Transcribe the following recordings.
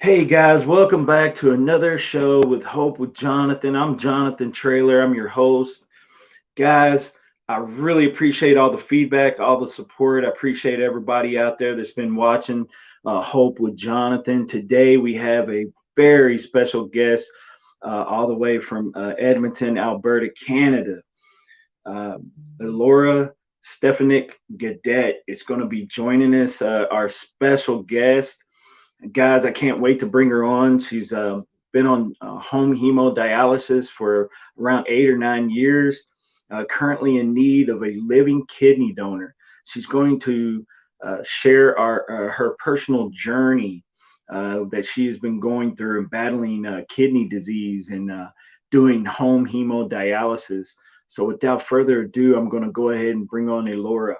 Hey guys, welcome back to another show with Hope with Jonathan. I'm Jonathan Traylor. I'm your host. Guys, I really appreciate all the feedback, all the support. I appreciate everybody out there that's been watching Hope with Jonathan. Today we have a very special guest all the way from Edmonton, Alberta, Canada. Ilara Stefaniuk-Gaudet is going to be joining us, our special guest. Guys, I can't wait to bring her on. She's been on home hemodialysis for around 8 or 9 years, currently in need of a living kidney donor. She's going to share her personal journey that she has been going through and battling kidney disease and doing home hemodialysis. So without further ado, I'm going to go ahead and bring on Ilara.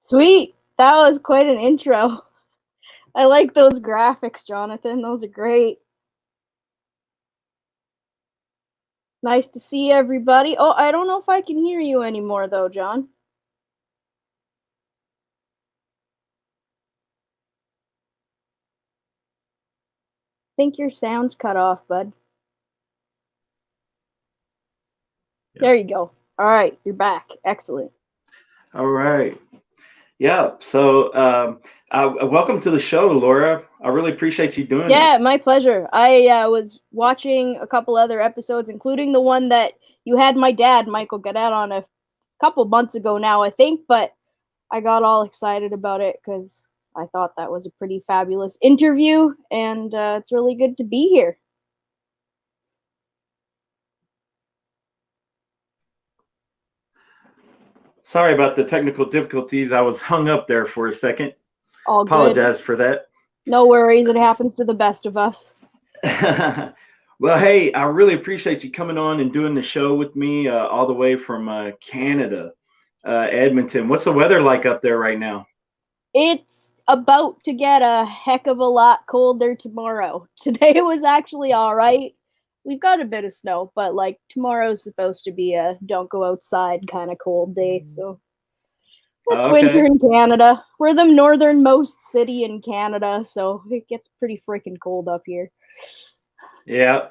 Sweet. That was quite an intro. I like those graphics, Jonathan. Those are great. Nice to see everybody. Oh, I don't know if I can hear you anymore, though, John. I think your sound's cut off, bud. Yeah. There you go. All right, you're back. Excellent. All right. Yeah. So welcome to the show, Ilara. I really appreciate you doing it. Yeah, my pleasure. I was watching a couple other episodes, including the one that you had my dad, Michael Gaudet, on a couple months ago now, I think, but I got all excited about it because I thought that was a pretty fabulous interview, and it's really good to be here. Sorry about the technical difficulties. I was hung up there for a second. All good. Apologize for that. No worries. It happens to the best of us. Well, hey, I really appreciate you coming on and doing the show with me all the way from Canada, Edmonton. What's the weather like up there right now? It's about to get a heck of a lot colder tomorrow. Today was actually all right. We've got a bit of snow, but like tomorrow's supposed to be a don't go outside kind of cold day. So it's winter in Canada. We're the northernmost city in Canada, so it gets pretty freaking cold up here. Yeah.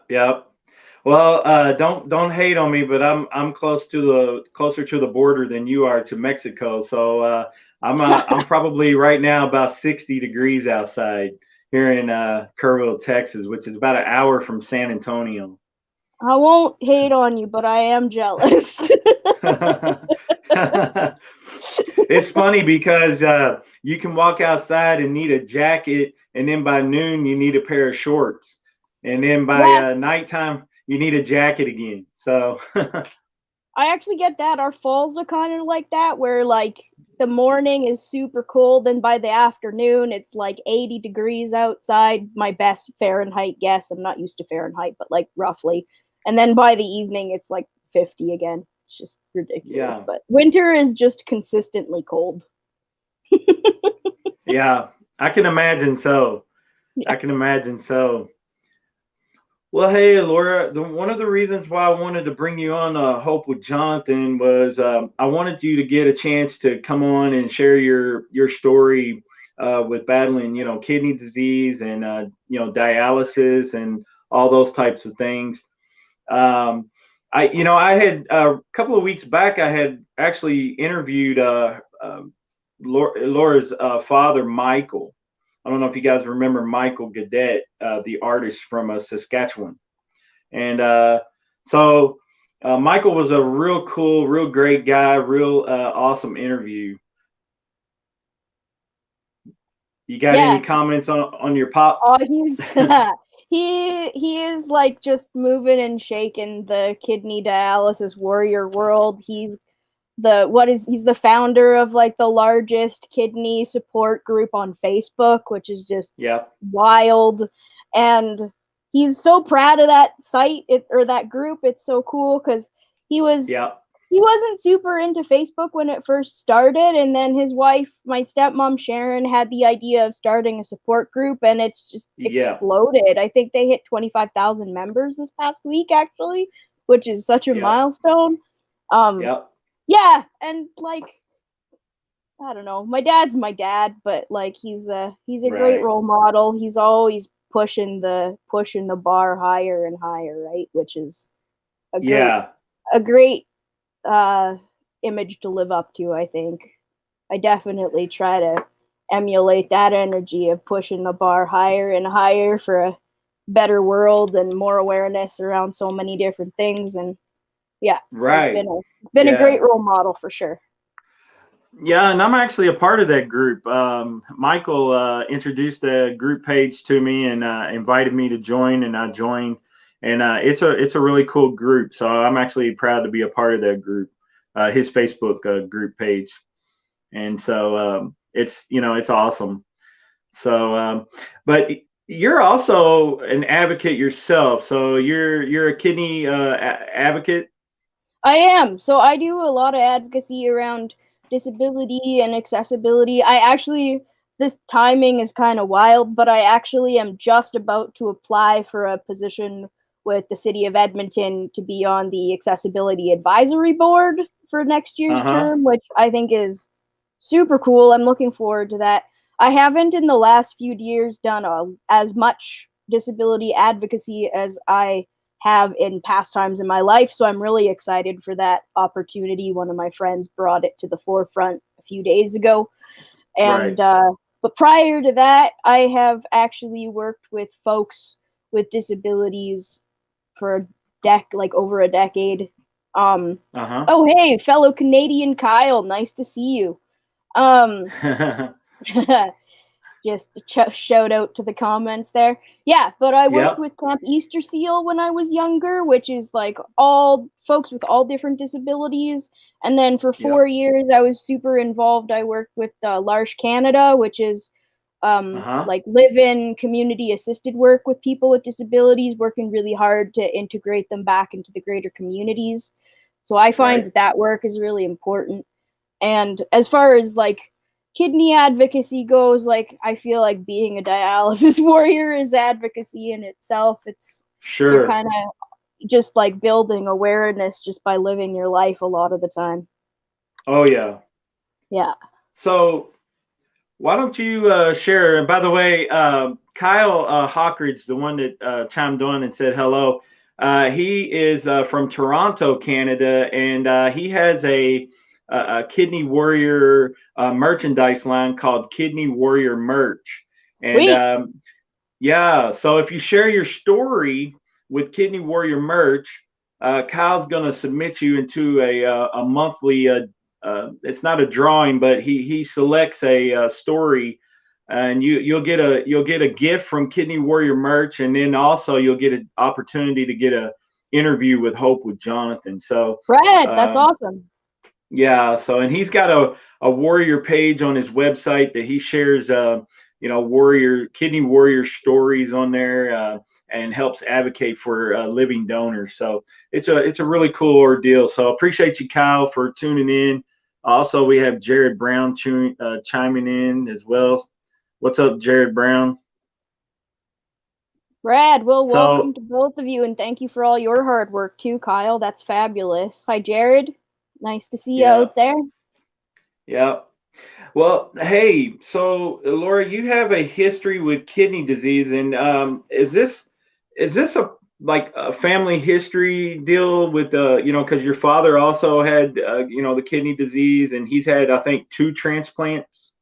Well, don't hate on me, but I'm closer to the border than you are to Mexico. So I'm probably right now about 60 degrees outside here in Kerrville, Texas, which is about an hour from San Antonio. I won't hate on you, but I am jealous. It's funny because you can walk outside and need a jacket, and then by noon you need a pair of shorts, and then by nighttime you need a jacket again. So I actually get that. Our falls are kind of like that, where like the morning is super cold, and by the afternoon it's like 80 degrees outside. My best Fahrenheit guess. I'm not used to Fahrenheit, but like roughly. And then by the evening it's like 50 again. It's just ridiculous. Yeah. But winter is just consistently cold. Yeah, I can imagine so. Yeah. I can imagine so. Well, hey, Ilara, one of the reasons why I wanted to bring you on Hope with Jonathan was I wanted you to get a chance to come on and share your story with battling, kidney disease and, dialysis and all those types of things. I had a couple of weeks back, I had actually interviewed Laura's father, Michael. I don't know if you guys remember Michael Gaudet, the artist from Saskatchewan. And so Michael was a real cool, real great guy, real awesome interview. You got any comments on your pops? Oh, he's he is like just moving and shaking the kidney dialysis warrior world. He's the founder of like the largest kidney support group on Facebook, which is just wild. And he's so proud of that site or that group. It's so cool because he wasn't super into Facebook when it first started, and then his wife, my stepmom Sharon, had the idea of starting a support group, and it's just exploded. I think they hit 25,000 members this past week, actually, which is such a milestone. Yeah, and like, I don't know, my dad's my dad, but like he's a great role model. He's always pushing the bar higher and higher, right? Which is a great image to live up to. I think I definitely try to emulate that energy of pushing the bar higher and higher for a better world and more awareness around so many different things. And it's been a great role model for sure. Yeah, and I'm actually a part of that group. Michael introduced the group page to me and invited me to join, and I joined. And it's a really cool group. So I'm actually proud to be a part of that group, his Facebook group page. And so it's awesome. So, but you're also an advocate yourself. So you're a kidney advocate. I am. So I do a lot of advocacy around disability and accessibility. This timing is kind of wild, but I actually am just about to apply for a position with the city of Edmonton to be on the accessibility advisory board for next year's term, which I think is super cool. I'm looking forward to that. I haven't in the last few years done as much disability advocacy as I have in past times in my life, so I'm really excited for that opportunity. One of my friends brought it to the forefront a few days ago. And but prior to that, I have actually worked with folks with disabilities for over a decade. Oh, hey, fellow Canadian Kyle, nice to see you. Just a shout out to the comments there. Yeah, but I worked with Camp Easter Seal when I was younger, which is like all folks with all different disabilities. And then for 4 years, I was super involved. I worked with L'Arche Canada, which is like live-in community assisted work with people with disabilities, working really hard to integrate them back into the greater communities. So I find that work is really important. And as far as like kidney advocacy goes, like I feel like being a dialysis warrior is advocacy in itself. You're kind of just like building awareness just by living your life a lot of the time. Oh yeah. Yeah. So why don't you share? And by the way, Kyle Hawkridge, the one that chimed on and said hello, he is from Toronto, Canada, and he has a Kidney Warrior merchandise line called Kidney Warrior Merch. And so if you share your story with Kidney Warrior Merch, Kyle's going to submit you into a monthly it's not a drawing, but he selects a story, and you'll get a gift from Kidney Warrior Merch, and then also you'll get an opportunity to get a interview with Hope with Jonathan. So that's awesome. Yeah, so and he's got a warrior page on his website that he shares kidney warrior stories on there, and helps advocate for living donors. So it's a really cool ordeal. So appreciate you, Kyle, for tuning in. Also, we have Jared Brown chiming in as well. What's up, Jared Brown? Brad, welcome to both of you, and thank you for all your hard work too, Kyle. That's fabulous. Hi, Jared. Nice to see you out there. Yeah. Well, hey, so Laura, you have a history with kidney disease, and is this like a family history deal with because your father also had the kidney disease, and he's had, I think, 2 transplants.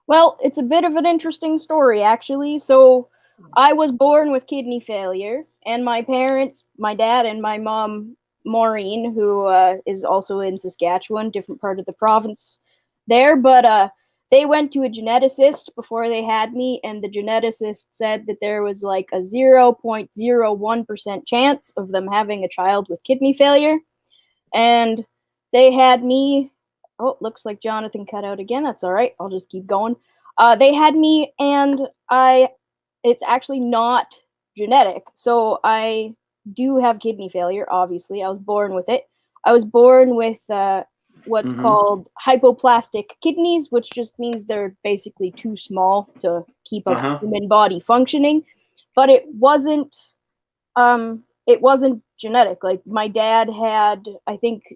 Well, it's a bit of an interesting story, actually. So, I was born with kidney failure, and my parents, my dad and my mom, Maureen, who is also in Saskatchewan, different part of the province there, but they went to a geneticist before they had me, and the geneticist said that there was like a 0.01% chance of them having a child with kidney failure. And they had me. Oh, looks like Jonathan cut out again. That's all right. I'll just keep going. They had me, and I. It's actually not genetic, so I do have kidney failure. Obviously, I was born with it. I was born with what's Mm-hmm. called hypoplastic kidneys, which just means they're basically too small to keep a Uh-huh. human body functioning. But it wasn't genetic. Like my dad had, I think,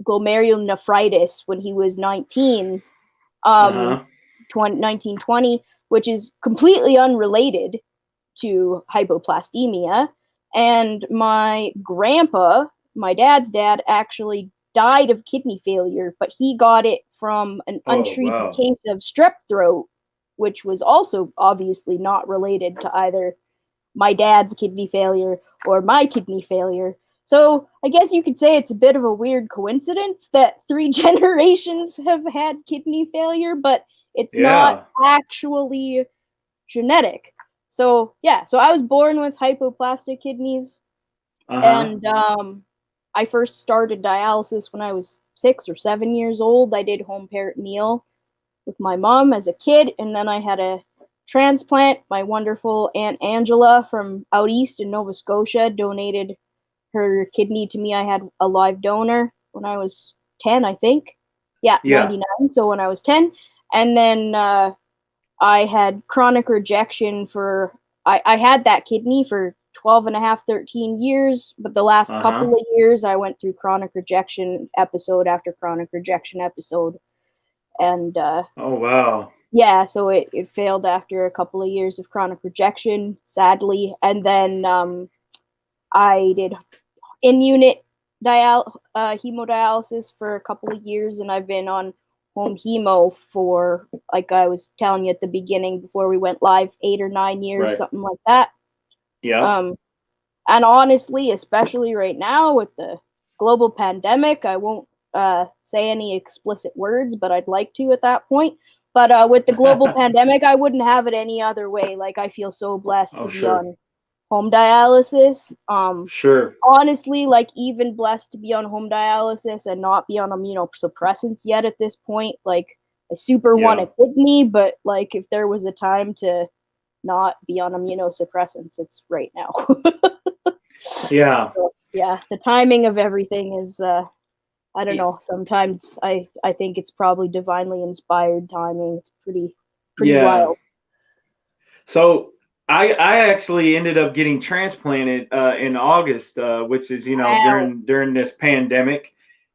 glomerulonephritis when he was 19, um, Uh-huh. 1920, which is completely unrelated to hypoplastemia. And my grandpa, my dad's dad, actually died of kidney failure, but he got it from an Oh, untreated wow. case of strep throat, which was also obviously not related to either my dad's kidney failure or my kidney failure. So I guess you could say it's a bit of a weird coincidence that 3 generations have had kidney failure, but it's not Yeah. actually genetic. So yeah, so I was born with hypoplastic kidneys, Uh-huh. and I first started dialysis when I was 6 or 7 years old. I did home peritoneal with my mom as a kid, and then I had a transplant. My wonderful Aunt Angela from out east in Nova Scotia donated her kidney to me. I had a live donor when I was 10, I think. Yeah, Yeah. 99. So when I was 10. And then I had chronic rejection I had that kidney for 12 and a half, 13 years, but the last Uh-huh. couple of years I went through chronic rejection episode after chronic rejection episode. And Oh, wow. yeah, so it failed after a couple of years of chronic rejection, sadly. And then I did in unit hemodialysis for a couple of years, and I've been on home hemo for, like I was telling you at the beginning before we went live, 8 or 9 years, Right. something like that. Yep. Um, and honestly, especially right now with the global pandemic, I won't say any explicit words, but I'd like to at that point. But with the global pandemic, I wouldn't have it any other way. Like, I feel so blessed Oh, to be sure. on home dialysis. Sure. Honestly, like, even blessed to be on home dialysis and not be on immunosuppressants yet at this point. Like, I super want a Yeah. kidney, but like, if there was a time to not be on immunosuppressants, it's right now. Yeah. So yeah, the timing of everything is I don't Y- know. Sometimes I think it's probably divinely inspired timing. It's pretty Yeah. wild. So I actually ended up getting transplanted in August, which is Wow. during this pandemic,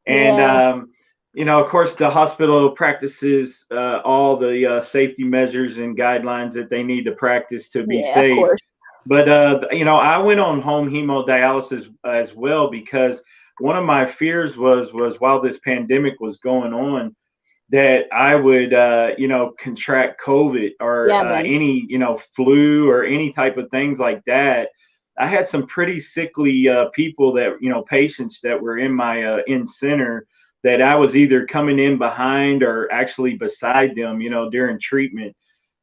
and Yeah. of course the hospital practices all the safety measures and guidelines that they need to practice to be Yeah, of safe. course. But I went on home hemodialysis as well because one of my fears was while this pandemic was going on that I would, contract COVID or Yeah, man. any, flu or any type of things like that. I had some pretty sickly people that, patients that were in my in center that I was either coming in behind or actually beside them, during treatment.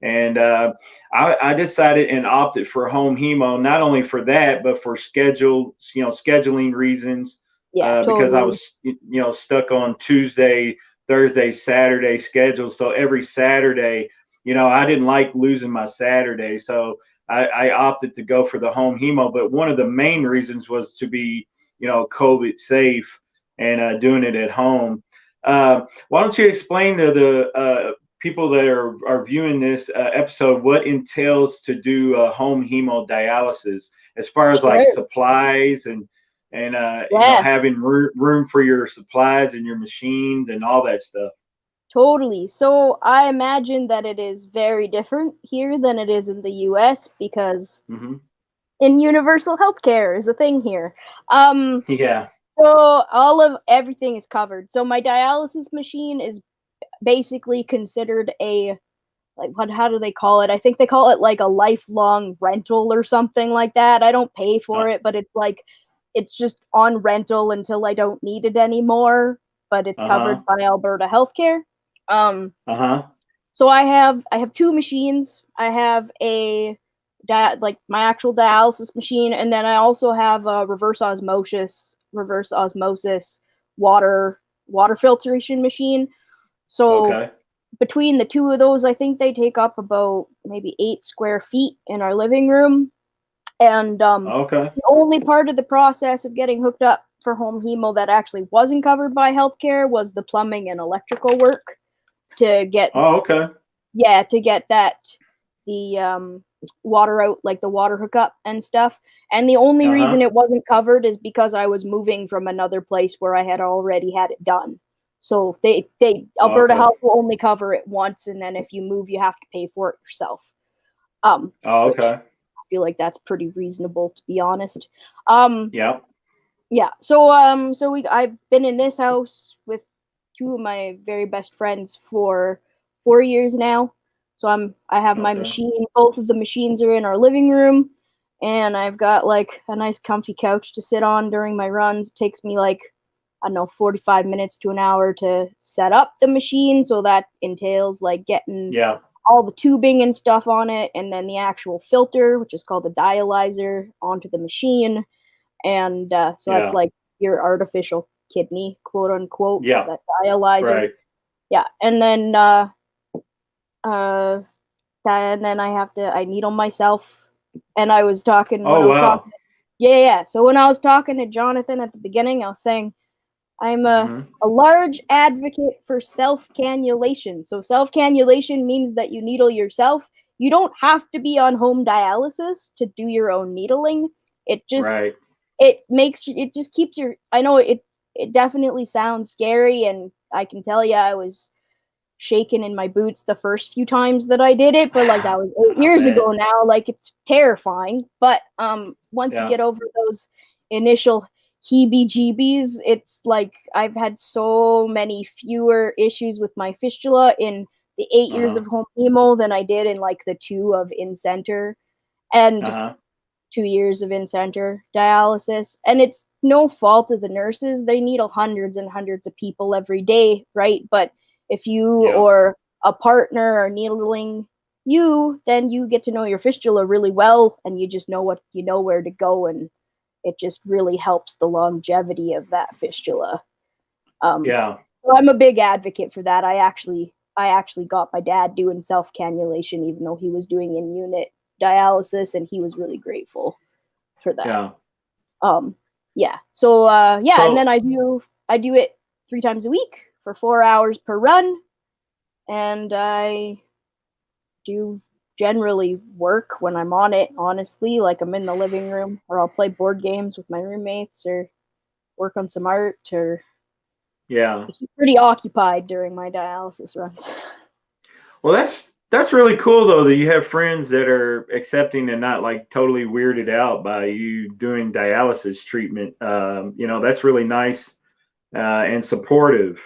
And I decided and opted for home hemo, not only for that, but for scheduling reasons, Yeah, because I totally. was, stuck on Tuesday, Thursday, Saturday schedule. So every Saturday, I didn't like losing my Saturday. So I opted to go for the home hemo. But one of the main reasons was to be, COVID safe and doing it at home. Why don't you explain to the people that are viewing this episode what entails to do home hemodialysis as far as like Sure. supplies and Yeah, having room for your supplies and your machines and all that stuff. totally. So I imagine that it is very different here than it is in the US because Hmm. in universal healthcare is a thing here. Yeah. So everything is covered. So my dialysis machine is basically considered a, like, how do they call it? I think they call it like a lifelong rental or something like that. I don't pay for it, but it's like it's just on rental until I don't need it anymore, but it's Uh-huh. covered by Alberta healthcare. Um Uh-huh. so I have two machines. I have like my actual dialysis machine, and then I also have a reverse osmosis water filtration machine. So Okay. between the two of those, I think they take up about maybe 8 square feet in our living room. And Okay. the only part of the process of getting hooked up for home hemo that actually wasn't covered by healthcare was the plumbing and electrical work to get, Oh, okay. yeah, to get the water out, like the water hookup and stuff. And the only reason Uh-huh. it wasn't covered is because I was moving from another place where I had already had it done. So they Alberta Okay. Health will only cover it once, and then if you move, you have to pay for it yourself. Oh, Which okay. I feel like that's pretty reasonable, to be honest. Um, Yep. yeah. So I've been in this house with two of my very best friends for 4 years now. So I have my Okay. machine. Both of the machines are in our living room, and I've got like a nice comfy couch to sit on during my runs. It takes me like, I don't know, 45 minutes to an hour to set up the machine, so that entails like getting Yeah. all the tubing and stuff on it, and then the actual filter, which is called the dialyzer, onto the machine. And so that's Yeah. like your artificial kidney, quote unquote, is Yeah. that dialyzer. Right. Yeah, and then uh, and then I needle myself. And I was talking when Oh, I was wow. talking, yeah. So when I was talking to Jonathan at the beginning, I was saying I'm Mm-hmm. a large advocate for self cannulation. So self cannulation means that you needle yourself. You don't have to be on home dialysis to do your own needling. It just Right. it just keeps your, I know it definitely sounds scary, and I can tell you I was shaking in my boots the first few times that I did it, but like that was 8 I years bet. ago now. Like it's terrifying, but once you Yeah. get over those initial heebie-jeebies, it's like I've had so many fewer issues with my fistula in the 8 years Uh-huh. of home hemo than I did in like the 2 of in-center. And Uh-huh. 2 years of in-center dialysis. And it's no fault of the nurses. They needle hundreds and hundreds of people every day, right? But if you Yep. or a partner are needling you, then you get to know your fistula really well, and you just know where to go, and it just really helps the longevity of that fistula. Um, Yeah. so I'm a big advocate for that. I actually got my dad doing self cannulation, even though he was doing in unit dialysis, and he was really grateful for that. Yeah. Um, yeah. So yeah, and then So, I do it 3 times a week for 4 hours per run, and I do generally work when I'm on it. Honestly, like I'm in the living room, or I'll play board games with my roommates, or work on some art, or yeah. I keep pretty occupied during my dialysis runs. Well, that's really cool though that you have friends that are accepting and not like totally weirded out by you doing dialysis treatment. That's really nice and supportive.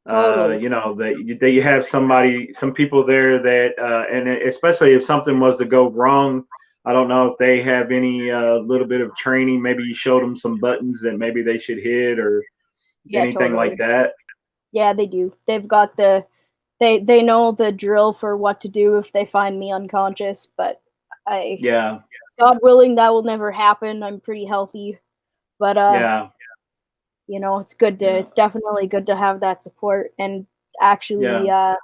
Totally. That you have some people there that, and especially if something was to go wrong, I don't know if they have any little bit of training. Maybe you showed them some buttons that maybe they should hit or Yeah, anything like totally. that. Yeah, they do. They've got they know the drill for what to do if they find me unconscious, but I, Yeah, God willing, that will never happen. I'm pretty healthy, but yeah, it's definitely good to have that support. And actually, yeah.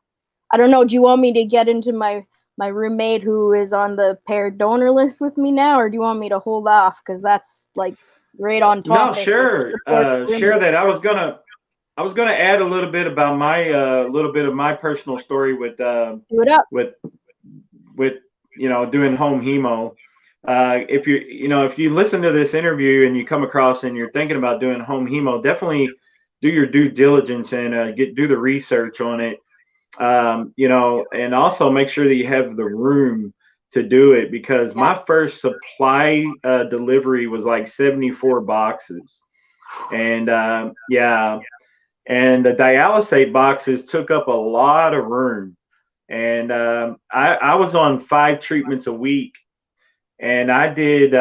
I don't know, do you want me to get into my roommate who is on the paired donor list with me now, or do you want me to hold off, because that's like right on No, topic with sure. supporting Share that. roommates. I was gonna add a little bit about my little bit of my personal story Do it up. with with doing home hemo. If you listen to this interview and you come across and you're thinking about doing home hemo, definitely do your due diligence and do the research on it. And also make sure that you have the room to do it, because my first supply delivery was like 74 boxes. And and the dialysate boxes took up a lot of room. And I was on 5 treatments a week, and I did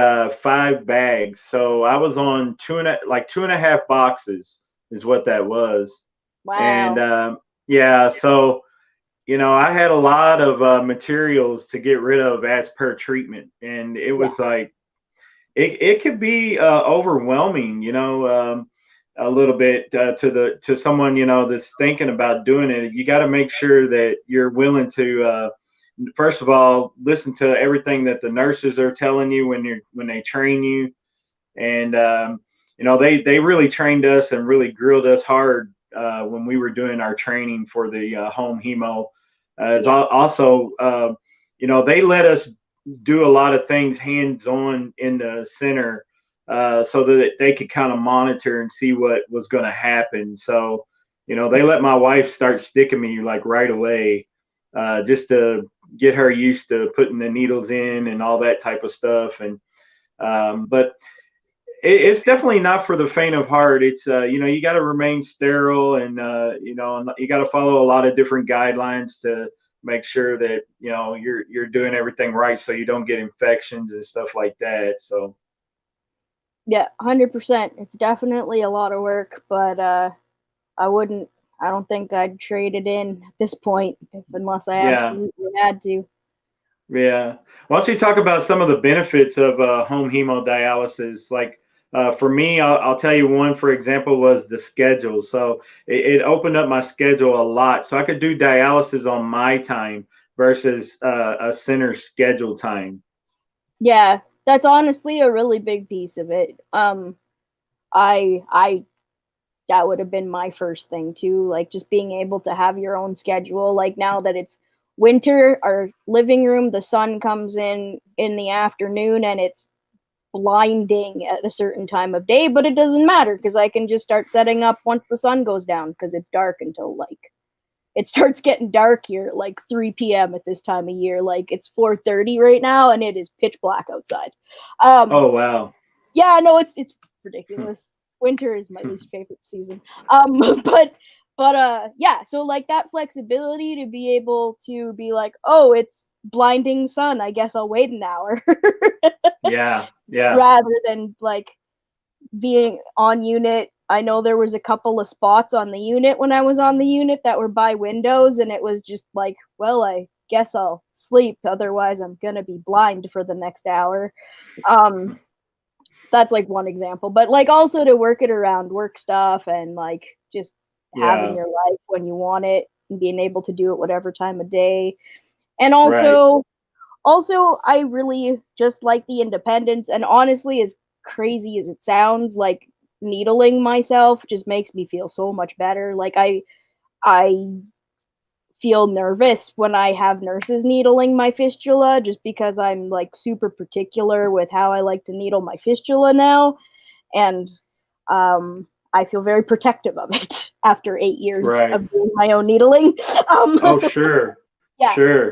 5 bags. So I was on 2.5 boxes is what that was. Wow. And so I had a lot of materials to get rid of as per treatment, and it was like it could be overwhelming, a little bit to someone that's thinking about doing it. You got to make sure that you're willing to first of all listen to everything that the nurses are telling you when they train you, and they really trained us and really grilled us hard when we were doing our training for the home hemo. Also, they let us do a lot of things hands-on in the center, so that they could kind of monitor and see what was going to happen. So, they let my wife start sticking me like right away, just to get her used to putting the needles in and all that type of stuff. And but it's definitely not for the faint of heart. It's you got to remain sterile, and and you got to follow a lot of different guidelines to make sure that you're doing everything right, so you don't get infections and stuff like that. So yeah, 100%. It's definitely a lot of work, but I don't think I'd trade it in at this point unless I absolutely had to. Yeah. Why don't you talk about some of the benefits of home hemodialysis? Like for me, I'll tell you one, for example, was the schedule. So it opened up my schedule a lot. So I could do dialysis on my time versus a center schedule time. Yeah, that's honestly a really big piece of it. I that would have been my first thing too, like just being able to have your own schedule. Like now that it's winter, our living room, the sun comes in the afternoon and it's blinding at a certain time of day, but it doesn't matter because I can just start setting up once the sun goes down, because it's dark until like it starts getting dark here at like 3 p.m. at this time of year. Like it's 4:30 right now and it is pitch black outside. Oh wow. Yeah, no, it's ridiculous. Winter is my least favorite season. But yeah, so like that flexibility to be able to be like, oh, it's blinding sun, I guess I'll wait an hour. Yeah. Rather than like being on unit. I know there was a couple of spots on the unit when I was on the unit that were by windows, and it was just like, well, I guess I'll sleep, otherwise I'm gonna be blind for the next hour. That's like one example, but like also to work it around work stuff and like just having your life when you want it and being able to do it whatever time of day. And also I really just like the independence, and honestly, as crazy as it sounds, like needling myself just makes me feel so much better. Like I feel nervous when I have nurses needling my fistula, just because I'm like super particular with how I like to needle my fistula now, and I feel very protective of it after 8 years of doing my own needling. Oh sure. Yeah. Sure.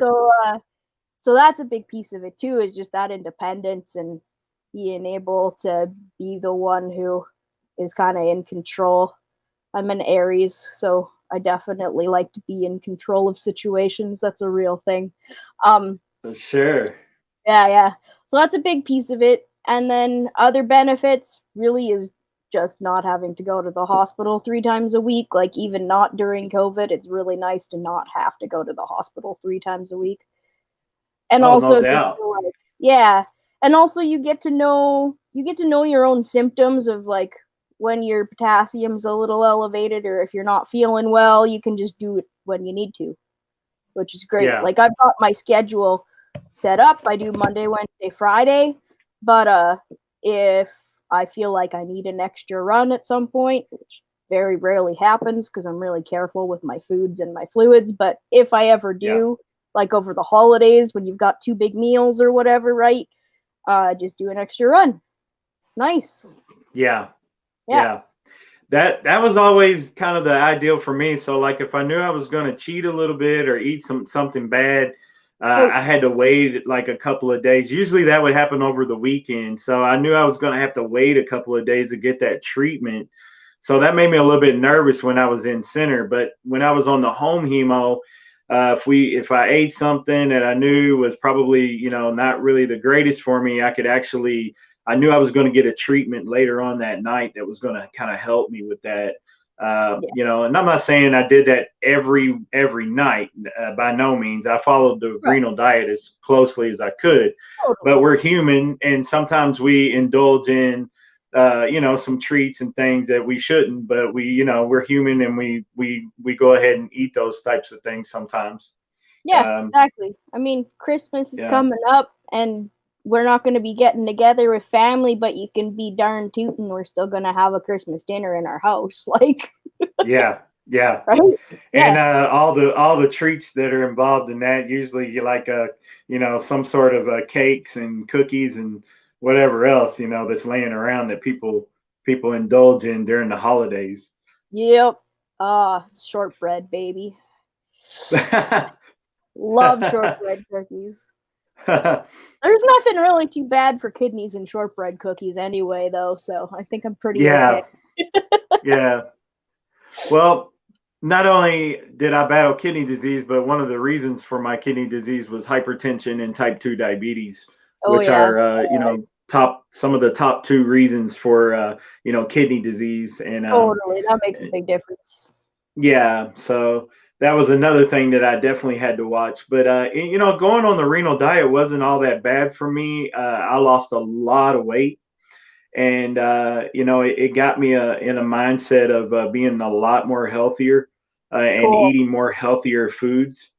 So that's a big piece of it too, is just that independence and being able to be the one who is kind of in control. I'm an Aries, so I definitely like to be in control of situations. That's a real thing. Sure. Yeah. So that's a big piece of it. And then other benefits really is just not having to go to the hospital 3 times a week. Like even not during COVID, it's really nice to not have to go to the hospital 3 times a week. And also no doubt. just like, yeah. And also you get to know your own symptoms of like when your potassium's a little elevated, or if you're not feeling well, you can just do it when you need to, which is great. Yeah. Like I've got my schedule set up. I do Monday, Wednesday, Friday, but if I feel like I need an extra run at some point, which very rarely happens because I'm really careful with my foods and my fluids, but if I ever do, like over the holidays when you've got 2 big meals or whatever, right? Just do an extra run. It's nice. Yeah. That was always kind of the ideal for me. So like if I knew I was going to cheat a little bit or eat something bad, I had to wait like a couple of days. Usually that would happen over the weekend. So I knew I was going to have to wait a couple of days to get that treatment. So that made me a little bit nervous when I was in center. But when I was on the home hemo, if I ate something that I knew was probably, not really the greatest for me, I knew I was going to get a treatment later on that night that was going to kind of help me with that. And I'm not saying I did that every night. By no means. I followed the renal diet as closely as I could, but we're human, and sometimes we indulge in, some treats and things that we shouldn't. But we're human, and we go ahead and eat those types of things sometimes. Yeah, exactly. I mean, Christmas is coming up, and we're not going to be getting together with family, but you can be darn tootin' we're still going to have a Christmas dinner in our house. Like, yeah. Right? And all the treats that are involved in that, usually you like some sort of cakes and cookies and whatever else that's laying around that people indulge in during the holidays. Yep. Shortbread, baby. Love shortbread cookies. There's nothing really too bad for kidneys and shortbread cookies anyway, though, so I think I'm pretty okay. Yeah. Well, not only did I battle kidney disease, but one of the reasons for my kidney disease was hypertension and type 2 diabetes, which are, some of the top two reasons for, kidney disease. And totally, that makes a big difference. Yeah, so that was another thing that I definitely had to watch. But going on the renal diet wasn't all that bad for me. I lost a lot of weight, and it got me in a mindset of being a lot more healthier and eating more healthier foods.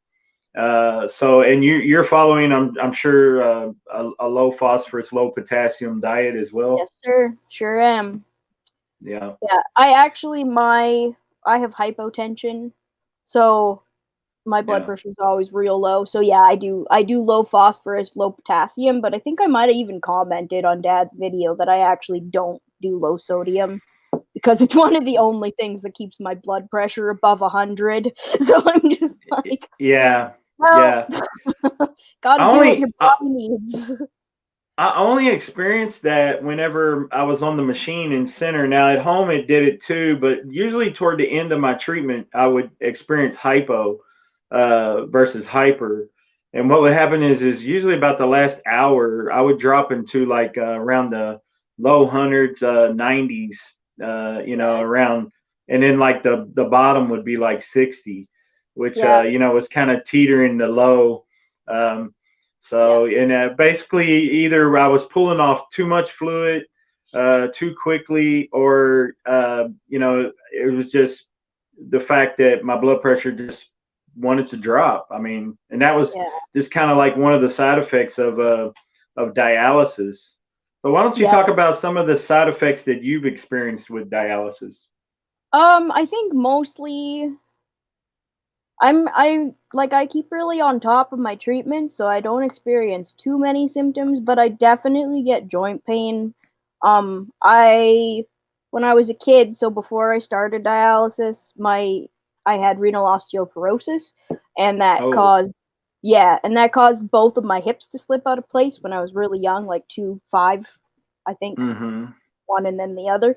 And you're following, I'm sure, a low phosphorus, low potassium diet as well. Yes, sir. Sure am. Yeah. I have hypotension, so my blood pressure is always real low. So yeah, I do low phosphorus, low potassium, but I think I might have even commented on Dad's video that I actually don't do low sodium because it's one of the only things that keeps my blood pressure above 100. So I'm just like, gotta do what your body needs. I only experienced that whenever I was on the machine in center. Now at home it did it too, but usually toward the end of my treatment, I would experience hypo versus hyper. And what would happen is usually about the last hour, I would drop into like around the low hundreds, 90s, around, and then like the bottom would be like 60, which was kind of teetering the low. And basically either I was pulling off too much fluid too quickly, or it was just the fact that my blood pressure just wanted to drop. I mean, and that was just kind of like one of the side effects of dialysis. So why don't you talk about some of the side effects that you've experienced with dialysis? I think mostly I keep really on top of my treatment, so I don't experience too many symptoms, but I definitely get joint pain. When I was a kid, so before I started dialysis, I had renal osteoporosis, and that caused both of my hips to slip out of place when I was really young, like 2'5", I think, one and then the other.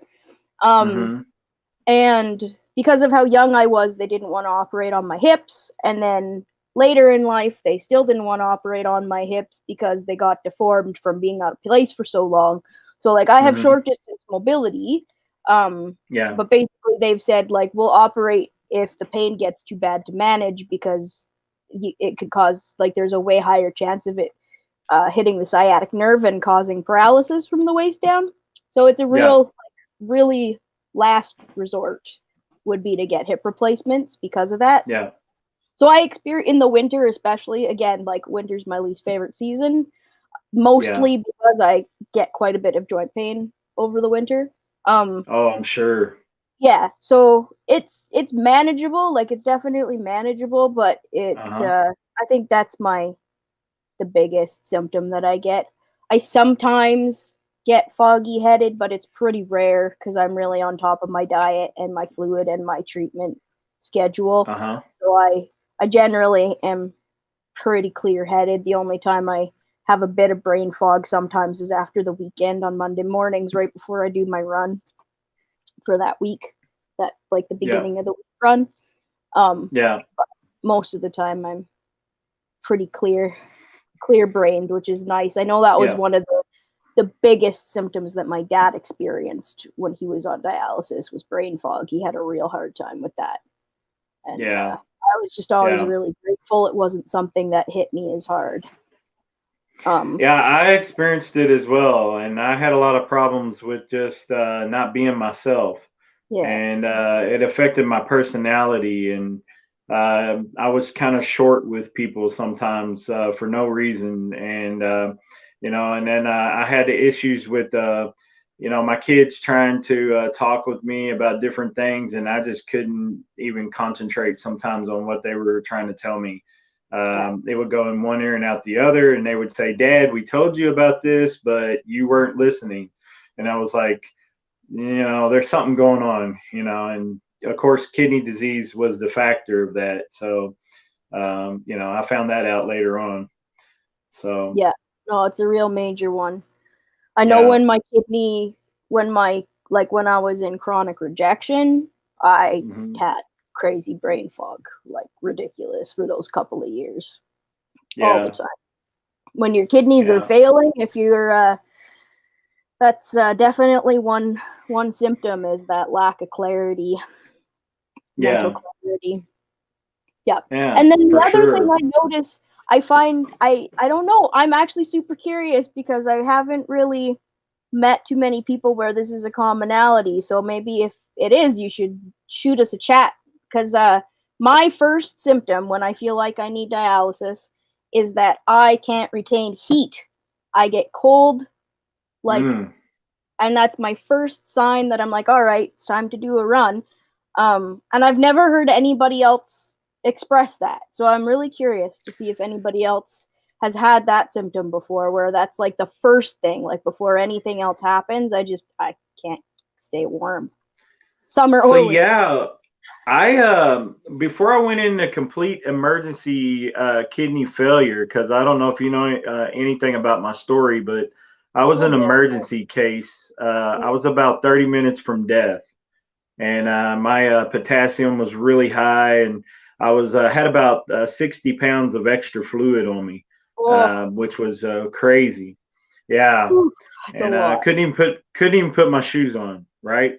And because of how young I was, they didn't want to operate on my hips. And then later in life, they still didn't want to operate on my hips because they got deformed from being out of place for so long. So, like, I have short distance mobility. But basically, they've said, like, we'll operate if the pain gets too bad to manage because it could cause, like, there's a way higher chance of it hitting the sciatic nerve and causing paralysis from the waist down. So it's a really last resort would be to get hip replacements because of that. Yeah. So I experience in the winter, especially, again, like winter's my least favorite season, mostly because I get quite a bit of joint pain over the winter. I'm sure. Yeah, so it's manageable, like it's definitely manageable, but I think that's the biggest symptom that I get. I sometimes get foggy headed, but it's pretty rare because I'm really on top of my diet and my fluid and my treatment schedule. So I generally am pretty clear-headed. The only time I have a bit of brain fog sometimes is after the weekend on Monday mornings, right before I do my run for that week, that like the beginning of the week run. But most of the time I'm pretty clear-brained, which is nice. I know that was one of the biggest symptoms that my dad experienced when he was on dialysis was brain fog. He had a real hard time with that. And I was just always really grateful it wasn't something that hit me as hard. I experienced it as well, and I had a lot of problems with just not being myself. And it affected my personality, and I was kind of short with people sometimes for no reason. And and then I had the issues with my kids trying to talk with me about different things, and I just couldn't even concentrate sometimes on what they were trying to tell me. They would go in one ear and out the other, and they would say, "Dad, we told you about this, but you weren't listening." And I was like, there's something going on, and of course, kidney disease was the factor of that. So, I found that out later on. So, no, it's a real major one. I know when I was in chronic rejection, I had crazy brain fog, like ridiculous for those couple of years, all the time. When your kidneys are failing, if you're, that's definitely one symptom is that lack of clarity, mental clarity. And then the other thing I notice, I find, I don't know, I'm actually super curious because I haven't really met too many people where this is a commonality. So maybe if it is, you should shoot us a chat, because my first symptom when I feel like I need dialysis is that I can't retain heat. I get cold, and that's my first sign that I'm like, all right, it's time to do a run. And I've never heard anybody else express that. So I'm really curious to see if anybody else has had that symptom before, where that's like the first thing, like before anything else happens, I can't stay warm. Summer or winter. I before I went into complete emergency kidney failure, because I don't know if you know anything about my story, but I was an emergency case. I was about 30 minutes from death, and my potassium was really high, and I was had about 60 pounds of extra fluid on me, which was crazy. And I couldn't even put my shoes on, right?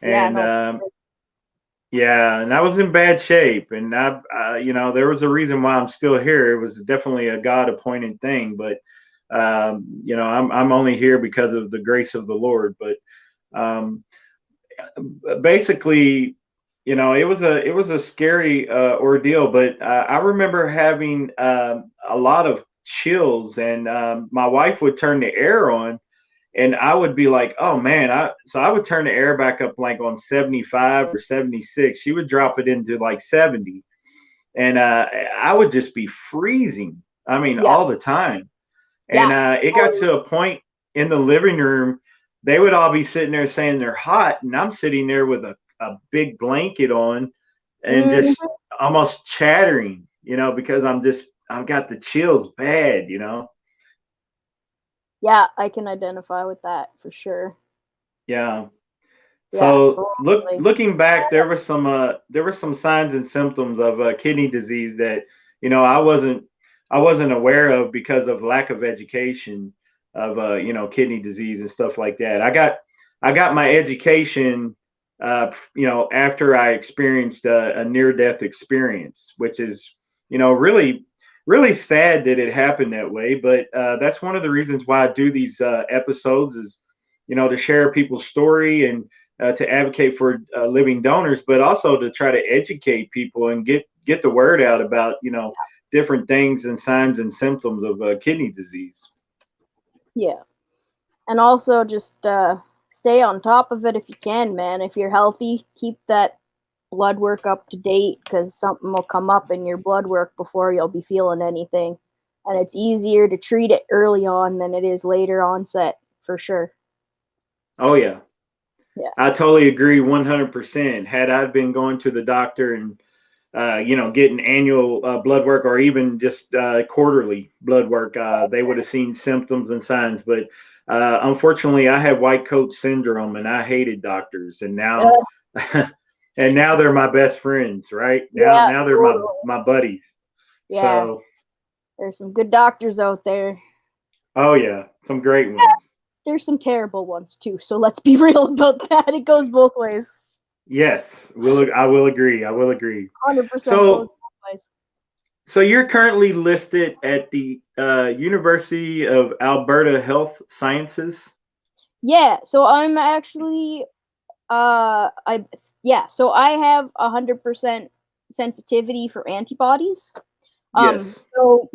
And and I was in bad shape, and there was a reason why I'm still here. It was definitely a God appointed thing, but I'm only here because of the grace of the Lord. But basically, it was a scary ordeal. But I remember having a lot of chills, and my wife would turn the air on, and I would be like, oh man, so I would turn the air back up like on 75 or 76. She would drop it into like 70. And I would just be freezing. I mean, all the time. And it got to a point in the living room, they would all be sitting there saying they're hot. And I'm sitting there with a big blanket on and just almost chattering, because I've got the chills bad, Yeah, I can identify with that for sure. So looking back, there were some signs and symptoms of kidney disease that I wasn't aware of because of lack of education of kidney disease and stuff like that. I got my education after I experienced a near-death experience, which is really sad that it happened that way. But that's one of the reasons why I do these episodes is, to share people's story and to advocate for living donors, but also to try to educate people and get the word out about, different things and signs and symptoms of kidney disease. Yeah. And also just stay on top of it if you can, man. If you're healthy, keep that blood work up to date, because something will come up in your blood work before you'll be feeling anything. And it's easier to treat it early on than it is later onset, for sure. Oh, yeah. I totally agree 100%. Had I been going to the doctor and getting annual blood work or even just quarterly blood work, they would have seen symptoms and signs. But unfortunately, I had white coat syndrome, and I hated doctors, and now and now they're my best friends, right? Now they're my buddies. Yeah. So there's some good doctors out there. Oh yeah, some great ones. There's some terrible ones too. So let's be real about that. It goes both ways. Yes, I will agree. 100% So, goes both ways. So you're currently listed at the University of Alberta Health Sciences. Yeah, so I'm actually so I have 100% sensitivity for antibodies. Yes. So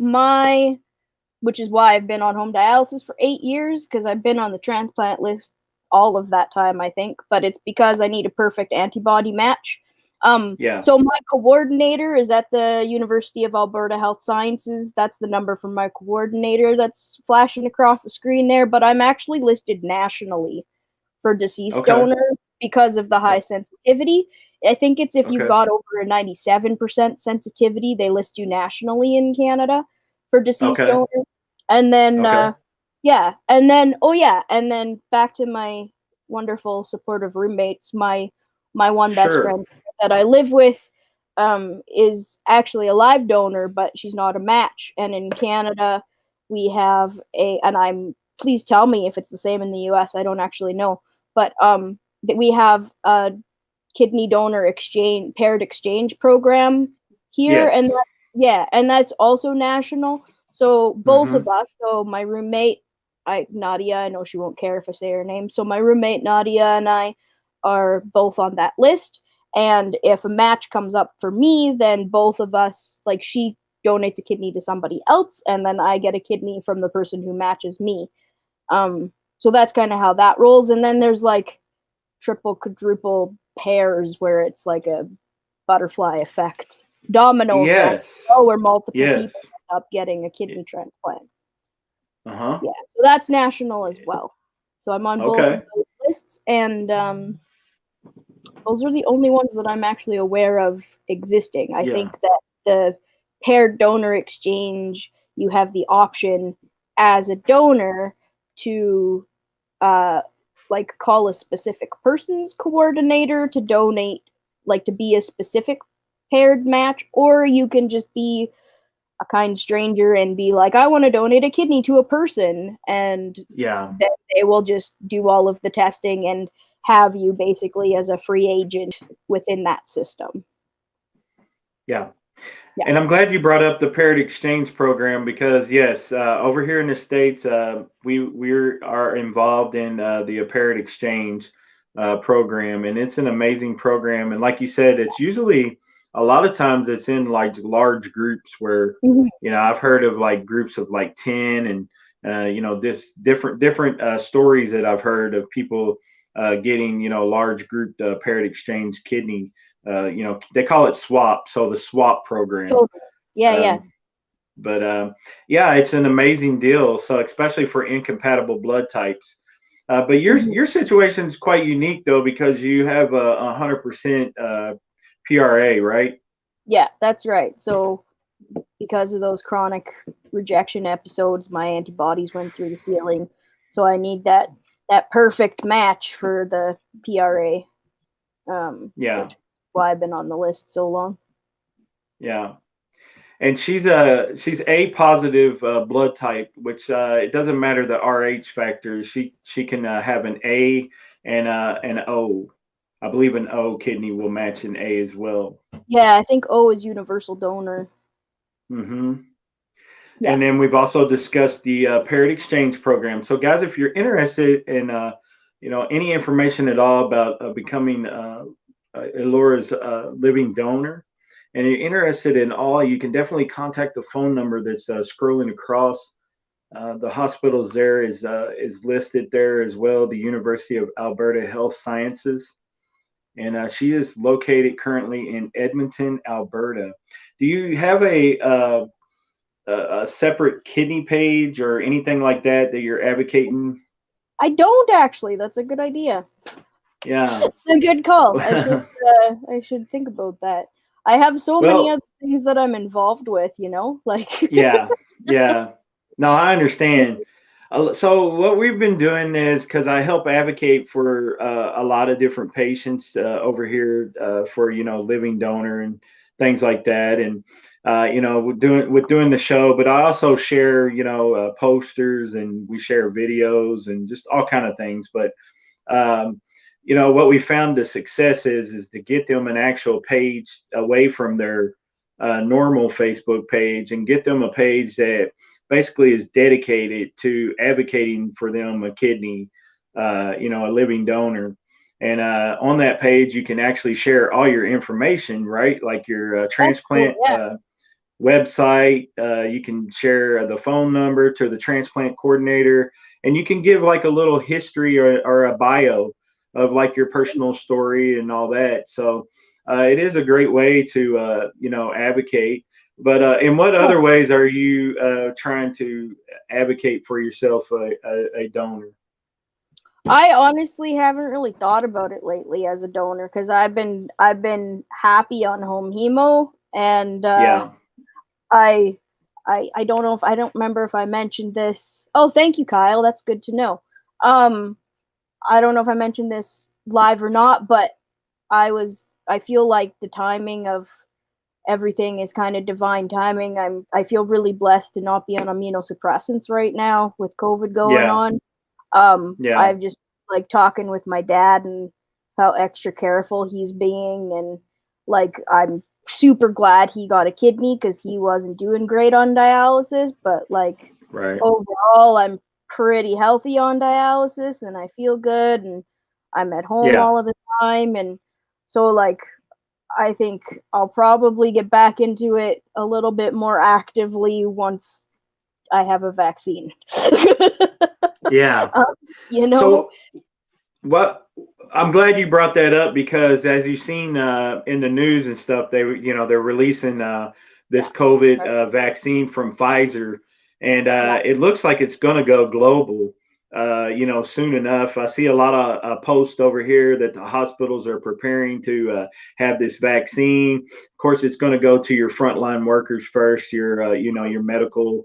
which is why I've been on home dialysis for 8 years, because I've been on the transplant list all of that time, I think, but it's because I need a perfect antibody match. So my coordinator is at the University of Alberta Health Sciences. That's the number for my coordinator that's flashing across the screen there, but I'm actually listed nationally for deceased donor because of the high sensitivity. I think it's if you've got over a 97% sensitivity, they list you nationally in Canada for deceased donor. And then and then back to my wonderful supportive roommates. My one best friend that I live with is actually a live donor, but she's not a match. And in Canada, we have please tell me if it's the same in the US. I don't actually know, but we have a kidney donor paired exchange program here, and that's also national. So both of us, so my roommate, Nadia, I know she won't care if I say her name. So my roommate Nadia and I are both on that list. And if a match comes up for me, then both of us, like, she donates a kidney to somebody else, and then I get a kidney from the person who matches me. So that's kind of how that rolls. And then there's like triple, quadruple pairs where it's like a butterfly effect, domino effect. Where multiple people end up getting a kidney transplant. Yeah, so that's national as well. So I'm on both of those lists, and those are the only ones that I'm actually aware of existing. I think that the paired donor exchange, you have the option as a donor to like call a specific person's coordinator to donate, like to be a specific paired match, or you can just be a kind stranger and be like, I want to donate a kidney to a person, and then they will just do all of the testing and have you basically as a free agent within that system. Yeah. And I'm glad you brought up the paired exchange program, because yes, over here in the States, we are involved in the paired exchange program, and it's an amazing program. And like you said, it's usually a lot of times it's in like large groups where, I've heard of like groups of like 10, and this different stories that I've heard of people getting, large group paired exchange kidney. They call it swap. So the swap program. But it's an amazing deal. So especially for incompatible blood types. But your situation is quite unique though, because you have 100% PRA, right? Yeah, that's right. So because of those chronic rejection episodes, my antibodies went through the ceiling. So I need that perfect match for the PRA. Why I've been on the list so long. Yeah. And she's A positive blood type, which it doesn't matter the RH factor. She can have an A and an O. I believe an O kidney will match an A as well. Yeah, I think O is universal donor. Yeah. And then we've also discussed the paired exchange program. So guys, if you're interested in any information at all about becoming Ilara's living donor, and you're interested in all, you can definitely contact the phone number that's scrolling across. The hospitals there is listed there as well, the University of Alberta Health Sciences. And she is located currently in Edmonton, Alberta. Do you have a separate kidney page or anything like that you're advocating? I don't actually. That's a good idea. Yeah. It's a good call. I should think about that. I have so many Well, other things that I'm involved with, you know, like. yeah, yeah. No, I understand. So what we've been doing is because I help advocate for a lot of different patients over here for living donor and things like that, and with doing the show. But I also share posters, and we share videos and just all kind of things. But um, what we found the success is to get them an actual page away from their normal Facebook page and get them a page that basically is dedicated to advocating for them a kidney, a living donor. And on that page, you can actually share all your information, right? Like your That's cool. transplant Yeah. website. You can share the phone number to the transplant coordinator, and you can give like a little history or a bio of like your personal story and all that. So it is a great way to advocate. But in what Cool. other ways are you trying to advocate for yourself a donor? I honestly haven't really thought about it lately as a donor because I've been happy on home hemo, and Yeah. I I don't know if I don't remember if I mentioned this. Oh, thank you, Kyle. That's good to know. Um, I don't know if I mentioned this live or not, but I feel like the timing of everything is kind of divine timing. I feel really blessed to not be on immunosuppressants right now with COVID going Yeah. on. Yeah. I've just like talking with my dad and how extra careful he's being, and like I'm super glad he got a kidney because he wasn't doing great on dialysis, but like Right. overall I'm pretty healthy on dialysis and I feel good and I'm at home Yeah. all of the time, and so like I think I'll probably get back into it a little bit more actively once I have a vaccine. Yeah. um, you know? So what I'm glad you brought that up because as you've seen in the news and stuff, they're releasing this Yeah. COVID Right. vaccine from Pfizer, and Yeah. it looks like it's going to go global. Soon enough. I see a lot of posts over here that the hospitals are preparing to have this vaccine. Of course, it's going to go to your frontline workers first, your medical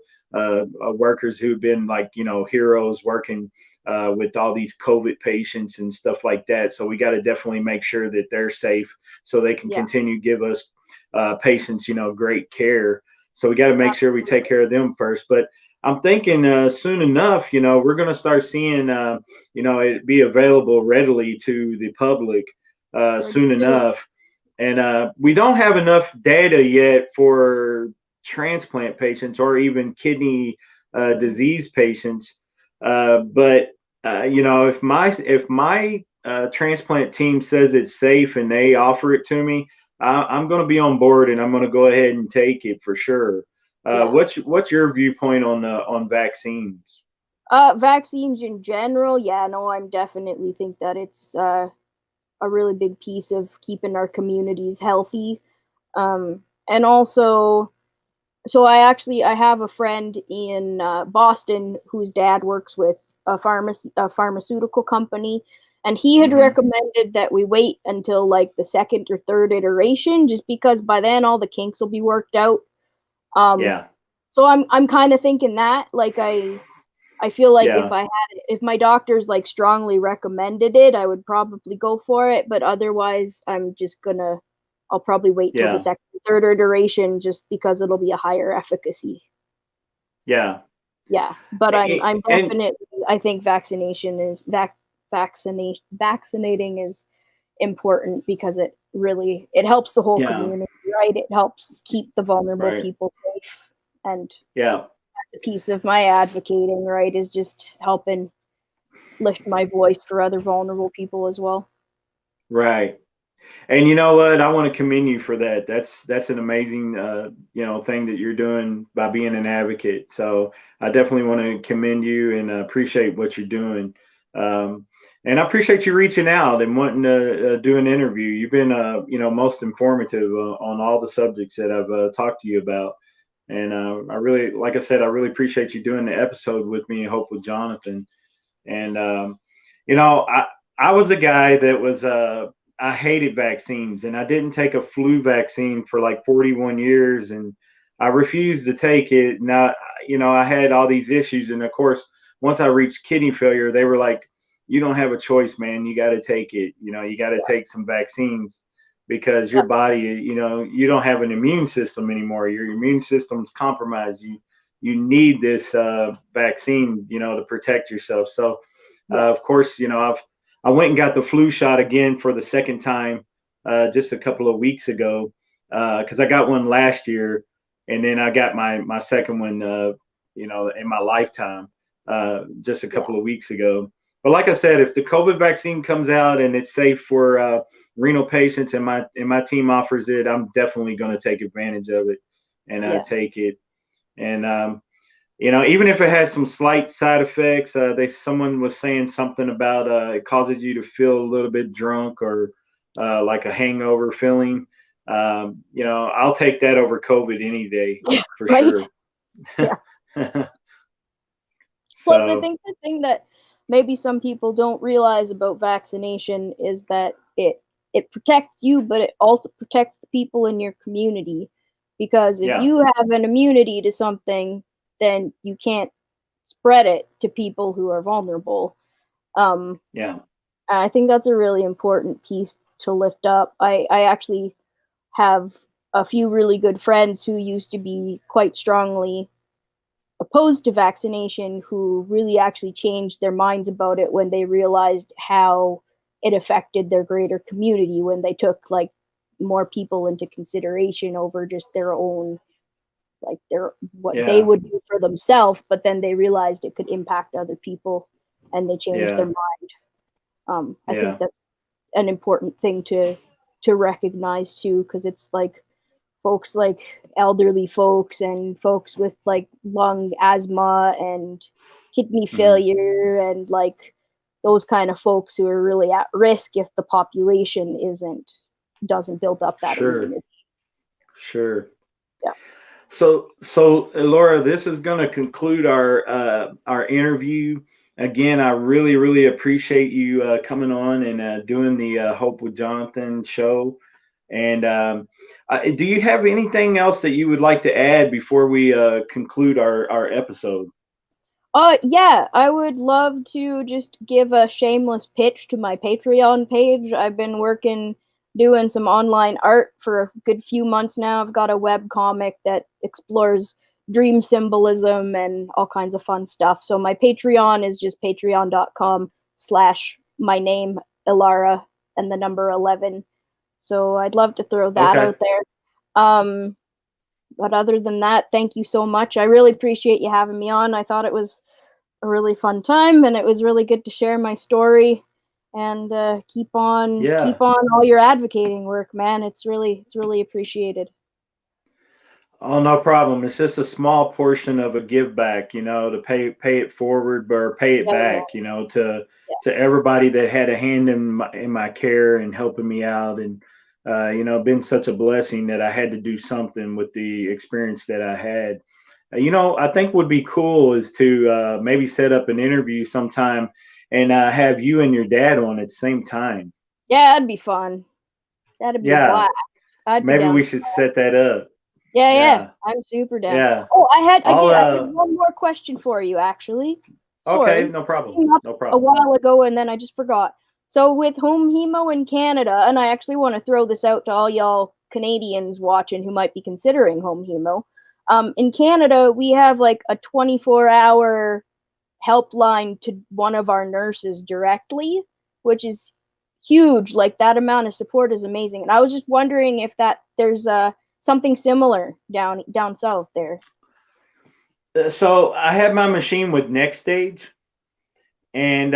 workers who've been like heroes working with all these COVID patients and stuff like that. So we got to definitely make sure that they're safe so they can Yeah. continue to give us patients, great care. So we got to make sure we take care of them first. But I'm thinking soon enough, we're going to start seeing, it be available readily to the public soon enough. And we don't have enough data yet for transplant patients or even kidney disease patients. But if my transplant team says it's safe and they offer it to me, I'm going to be on board and I'm going to go ahead and take it for sure. Yeah. What's your viewpoint on vaccines? Vaccines in general, yeah, no, I'm definitely think that it's a really big piece of keeping our communities healthy. And also, so I have a friend in Boston whose dad works with a pharmaceutical company, and he had Hmm. recommended that we wait until like the second or third iteration, just because by then all the kinks will be worked out. Um, Yeah, so I'm kind of thinking that like I feel like yeah, if my doctors like strongly recommended it, I would probably go for it. But otherwise, I'll probably wait till the yeah, second, third iteration just because it'll be a higher efficacy. yeah. Yeah, but I'm And definitely I think vaccinating is important because it helps the whole yeah, community, right? It helps keep the vulnerable right, people safe, and yeah. that's a piece of my advocating, right? Is just helping lift my voice for other vulnerable people as well. Right. And you know what? I want to commend you for that. That's an amazing thing that you're doing by being an advocate. So I definitely want to commend you and appreciate what you're doing. Um, and I appreciate you reaching out and wanting to do an interview. You've been most informative on all the subjects that I've talked to you about. And I really, like I said, I really appreciate you doing the episode with me and Hope with Jonathan. And you know, I I was a guy that was I hated vaccines, and I didn't take a flu vaccine for like 41 years, and I refused to take it. Now, I had all these issues, and of course, once I reached kidney failure, they were like, "You don't have a choice, man. You got to take it. You got to take some vaccines because your Yep. body, you don't have an immune system anymore. Your immune system's compromised. You need this vaccine, to protect yourself." So, of course, I went and got the flu shot again for the second time just a couple of weeks ago because I got one last year, and then I got my second one, in my lifetime just a couple of weeks ago. But like I said, if the COVID vaccine comes out and it's safe for renal patients, and my team offers it, I'm definitely going to take advantage of it and take it. And even if it has some slight side effects, someone was saying something about it causes you to feel a little bit drunk or like a hangover feeling. I'll take that over COVID any day for sure. Yeah. Plus, I think the thing that maybe some people don't realize about vaccination is that it protects you, but it also protects the people in your community. Because if you have an immunity to something, then you can't spread it to people who are vulnerable. I think that's a really important piece to lift up. I actually have a few really good friends who used to be quite strongly opposed to vaccination, who really actually changed their minds about it when they realized how it affected their greater community, when they took like more people into consideration over just their own, like they would do for themselves, but then they realized it could impact other people and they changed their mind. I think that's an important thing to recognize too, because it's like folks like elderly folks and folks with like lung asthma and kidney failure and like those kind of folks who are really at risk if the population doesn't build up that immunity. Sure. Yeah. So Laura, this is going to conclude our interview. Again, I really, really appreciate you coming on and doing the Hope with Jonathan show. And do you have anything else that you would like to add before we conclude our episode? Yeah, I would love to just give a shameless pitch to my Patreon page. I've been doing some online art for a good few months now. I've got a web comic that explores dream symbolism and all kinds of fun stuff. So my Patreon is just patreon.com/my name, Ilara, and the number 11. So I'd love to throw that out there. But other than that, thank you so much. I really appreciate you having me on. I thought it was a really fun time, and it was really good to share my story. And keep on all your advocating work, man. It's really appreciated. Oh, no problem. It's just a small portion of a give back, to pay it forward or pay it back, to everybody that had a hand in my care and helping me out, and been such a blessing that I had to do something with the experience that I had. I think would be cool is to maybe set up an interview sometime and have you and your dad on at the same time. Yeah, that'd be fun. That'd be a blast. Maybe we should set that up. Yeah. I'm super down. Yeah. Oh, I had one more question for you, actually. Sorry. Okay, no problem. A while ago, and then I just forgot. So with home hemo in Canada, and I actually want to throw this out to all y'all Canadians watching who might be considering home hemo. In Canada, we have like a 24-hour helpline to one of our nurses directly, which is huge. Like that amount of support is amazing. And I was just wondering if there's something similar down south there. So I had my machine with NextStage, and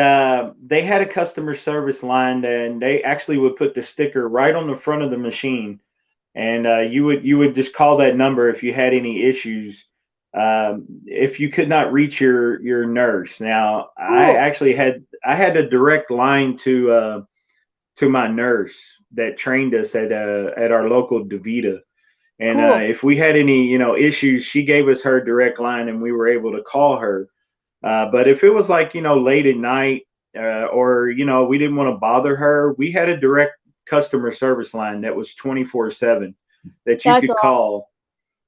they had a customer service line, and they actually would put the sticker right on the front of the machine, and you would just call that number if you had any issues. If you could not reach your nurse. Now, I actually had a direct line to my nurse that trained us at our local DaVita. And if we had any, issues, she gave us her direct line and we were able to call her. But if it was like, late at night or, we didn't want to bother her, we had a direct customer service line that was 24/7 that you That's could all. call.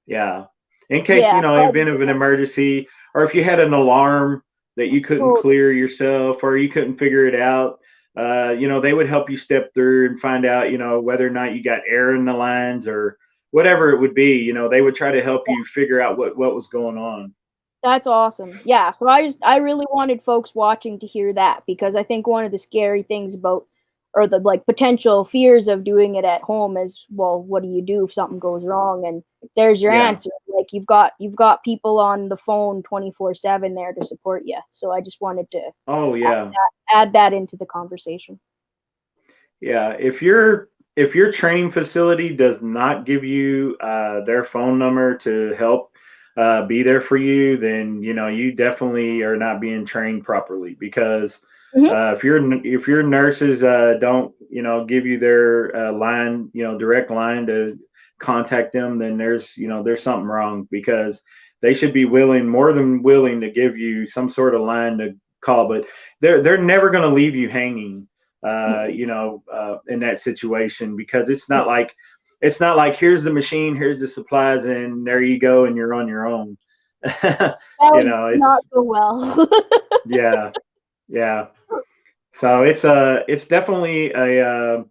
Yeah. In case, Yeah, event of an emergency, or if you had an alarm that you couldn't totally. clear yourself or you couldn't figure it out, they would help you step through and find out, whether or not you got air in the lines or whatever it would be. They would try to help you figure out what was going on. That's awesome. Yeah, so I really wanted folks watching to hear that, because I think one of the scary things about, or the like potential fears of doing it at home is, well, what do you do if something goes wrong? And there's your Yeah. answer. Like you've got people on the phone 24/7 there to support you. So I just wanted to Oh yeah. add that into the conversation. Yeah. If your training facility does not give you their phone number to help be there for you, then you definitely are not being trained properly. Because Mhm. if your nurses don't give you their line, direct line to contact them, then there's something wrong, because they should be more than willing to give you some sort of line to call. But they're never going to leave you hanging in that situation, because it's not like here's the machine, here's the supplies, and there you go, and you're on your own. That would It's not go well. yeah, yeah. So it's definitely a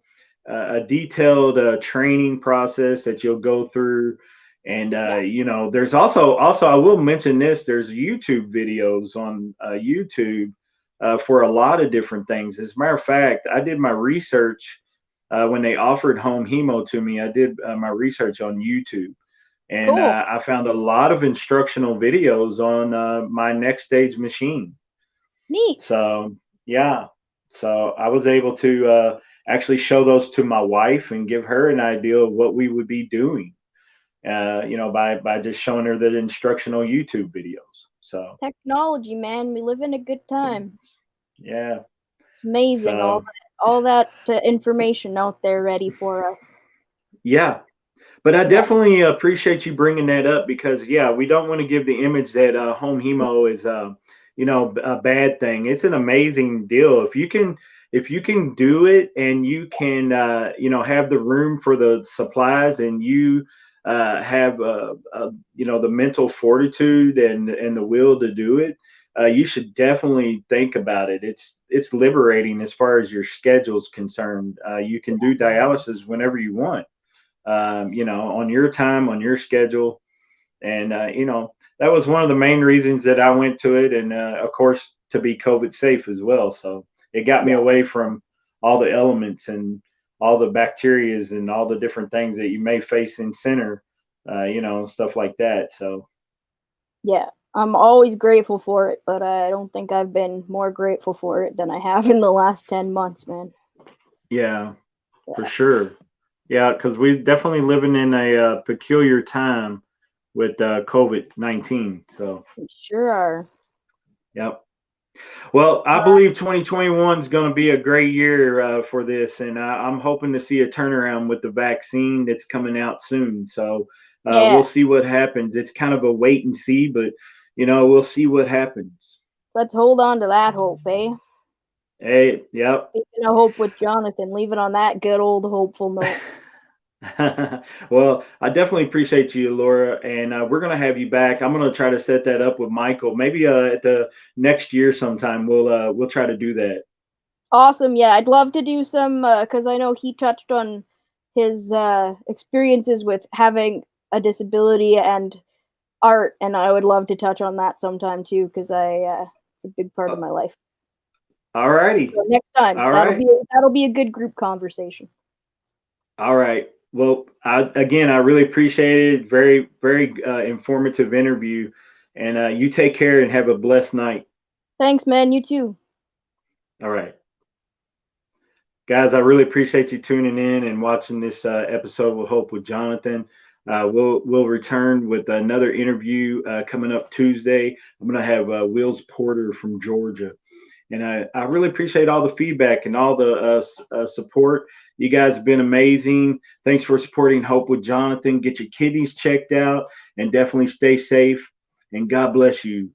detailed training process that you'll go through. And Yeah. there's also I will mention this, there's YouTube videos on YouTube for a lot of different things. As a matter of fact, I did my research when they offered home hemo to me. I did my research on YouTube, and Cool. I found a lot of instructional videos on my next stage machine. Neat. So yeah, so I was able to actually show those to my wife and give her an idea of what we would be doing. By just showing her the instructional YouTube videos. So Technology, man. We live in a good time. yeah, It's amazing, so all that information out there ready for us. yeah. But I Yeah. definitely appreciate you bringing that up, because yeah, we don't want to give the image that home hemo is a bad thing. It's an amazing deal if you can do it, and you can have the room for the supplies, and you have the mental fortitude and the will to do it. You should definitely think about it. It's liberating as far as your schedule is concerned. You can do dialysis whenever you want, on your time, on your schedule. And, that was one of the main reasons that I went to it. And, of course, to be COVID safe as well. So it got me Yeah. away from all the elements and all the bacterias and all the different things that you may face in center, stuff like that. So, Yeah. I'm always grateful for it, but I don't think I've been more grateful for it than I have in the last 10 months, man. yeah, for Yeah. sure. Yeah, because we're definitely living in a peculiar time with COVID-19. So, We sure are. yep. Well, I believe 2021 is going to be a great year for this, and I'm hoping to see a turnaround with the vaccine that's coming out soon. So we'll Yeah. see what happens. It's kind of a wait and see, but we'll see what happens. Let's hold on to that hope, eh? Hey, yep. Speaking of hope with Jonathan, leave it on that good old hopeful note. Well, I definitely appreciate you, Laura, and we're going to have you back. I'm going to try to set that up with Michael. Maybe at the next year sometime we'll try to do that. Awesome. Yeah, I'd love to do some, because I know he touched on his experiences with having a disability and art, and I would love to touch on that sometime too, because it's a big part of my life. All righty. So next time, All that'll right. be a good group conversation. All right. Well, I really appreciate it. Very, very informative interview. And you take care and have a blessed night. Thanks, man. You too. All right. Guys, I really appreciate you tuning in and watching this episode with Hope with Jonathan. We'll return with another interview coming up Tuesday. I'm going to have Wills Porter from Georgia. And I really appreciate all the feedback and all the support. You guys have been amazing. Thanks for supporting Hope with Jonathan. Get your kidneys checked out and definitely stay safe. And God bless you.